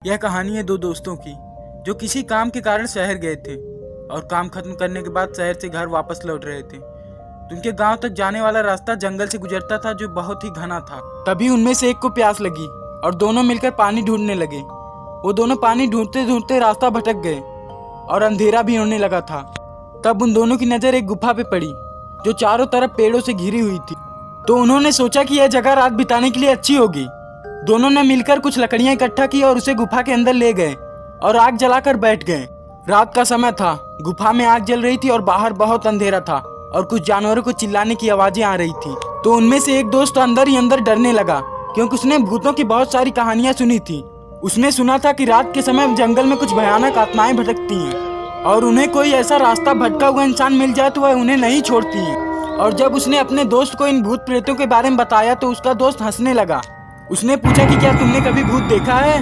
यह कहानी है दो दोस्तों की जो किसी काम के कारण शहर गए थे और काम खत्म करने के बाद शहर से घर वापस लौट रहे थे। तो उनके गांव तक जाने वाला रास्ता जंगल से गुजरता था जो बहुत ही घना था। तभी उनमें से एक को प्यास लगी और दोनों मिलकर पानी ढूंढने लगे। वो दोनों पानी ढूंढते ढूंढते रास्ता भटक गए और अंधेरा भी होने लगा था। तब उन दोनों की नज़र एक गुफा पे पड़ी जो चारों तरफ पेड़ों से घिरी हुई थी। तो उन्होंने सोचा कि यह जगह रात बिताने के लिए अच्छी होगी। दोनों ने मिलकर कुछ लकड़ियां इकट्ठा की और उसे गुफा के अंदर ले गए और आग जलाकर बैठ गए। रात का समय था, गुफा में आग जल रही थी और बाहर बहुत अंधेरा था और कुछ जानवरों को चिल्लाने की आवाजें आ रही थी। तो उनमें से एक दोस्त अंदर ही अंदर डरने लगा क्योंकि उसने भूतों की बहुत सारी कहानियां सुनी थी। उसने सुना था कि रात के समय जंगल में कुछ भयानक आत्माएं भटकती हैं और उन्हें कोई ऐसा रास्ता भटका हुआ इंसान मिल जाए तो वह उन्हें नहीं छोड़ती हैं। और जब उसने अपने दोस्त को इन भूत प्रेतों के बारे में बताया तो उसका दोस्त हंसने लगा। उसने पूछा कि क्या तुमने कभी भूत देखा है?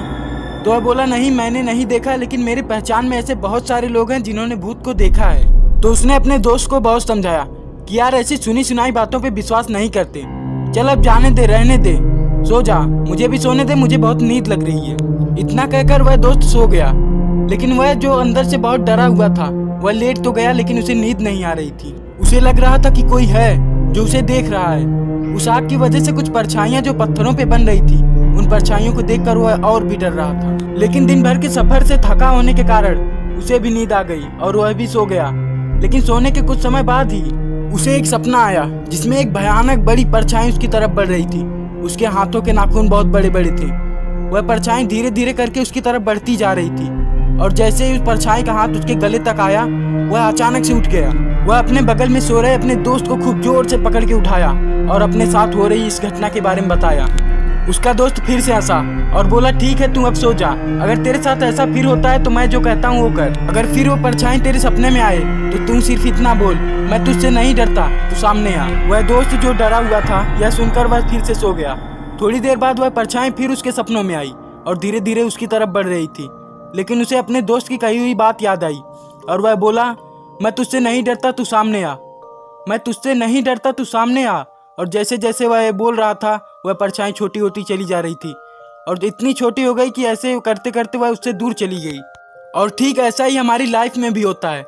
तो वह बोला, नहीं मैंने नहीं देखा, लेकिन मेरी पहचान में ऐसे बहुत सारे लोग हैं जिन्होंने भूत को देखा है। तो उसने अपने दोस्त को बहुत समझाया कि यार ऐसी सुनी सुनाई बातों पे विश्वास नहीं करते, चल अब जाने दे, रहने दे, सो जा, मुझे भी सोने दे, मुझे बहुत नींद लग रही है। इतना कहकर वह दोस्त सो गया। लेकिन वह जो अंदर से बहुत डरा हुआ था वह लेट तो गया लेकिन उसे नींद नहीं आ रही थी। उसे लग रहा था कि कोई है जो उसे देख रहा है। उस आग की वजह से कुछ परछाइयां जो पत्थरों पे बन रही थी, उन परछाइयों को देखकर वह और भी डर रहा था। लेकिन दिन भर के सफर से थका होने के कारण उसे भी नींद आ गई और वह भी सो गया। लेकिन सोने के कुछ समय बाद ही उसे एक सपना आया जिसमें एक भयानक बड़ी परछाई उसकी तरफ बढ़ रही थी। उसके हाथों के नाखून बहुत बड़े बड़े थे। वह परछाई धीरे धीरे करके उसकी तरफ बढ़ती जा रही थी और जैसे ही उस परछाई का हाथ उसके गले तक आया वह अचानक से उठ गया। वह अपने बगल में सो रहे अपने दोस्त को खूब जोर से पकड़ के उठाया और अपने साथ हो रही इस घटना के बारे में बताया। उसका दोस्त फिर से हंसा और बोला, ठीक है तू अब सो जा, अगर तेरे साथ ऐसा फिर होता है तो मैं जो कहता हूँ वो कर। अगर फिर वो परछाई तेरे सपने में आए तो तू सिर्फ इतना बोल, मैं तुझसे नहीं डरता, तू सामने आ। वह दोस्त जो डरा हुआ था यह सुनकर वह फिर से सो गया। थोड़ी देर बाद वह परछाई फिर उसके सपनों में आई और धीरे धीरे उसकी तरफ बढ़ रही थी। लेकिन उसे अपने दोस्त की कही हुई बात याद आई और वह बोला, मैं तुझसे नहीं डरता, तू सामने आ, मैं तुझसे नहीं डरता, तू सामने आ। और जैसे जैसे वह बोल रहा था वह परछाई छोटी होती चली जा रही थी और इतनी छोटी हो गई कि ऐसे करते करते वह उससे दूर चली गई। और ठीक ऐसा ही हमारी लाइफ में भी होता है।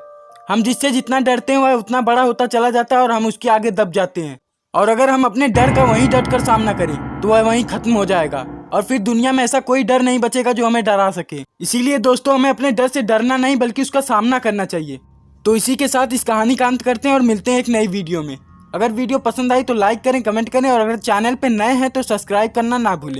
हम जिससे जितना डरते हैं वह उतना बड़ा होता चला जाता है और हम उसके आगे दब जाते हैं। और अगर हम अपने डर का वहीं डट कर सामना करें तो वह वहीं खत्म हो जाएगा और फिर दुनिया में ऐसा कोई डर नहीं बचेगा जो हमें डरा सके। इसीलिए दोस्तों हमें अपने डर से डरना नहीं बल्कि उसका सामना करना चाहिए। तो इसी के साथ इस कहानी का अंत करते हैं और मिलते हैं एक नई वीडियो में। अगर वीडियो पसंद आई तो लाइक करें, कमेंट करें और अगर चैनल पे नए हैं तो सब्सक्राइब करना ना भूलें।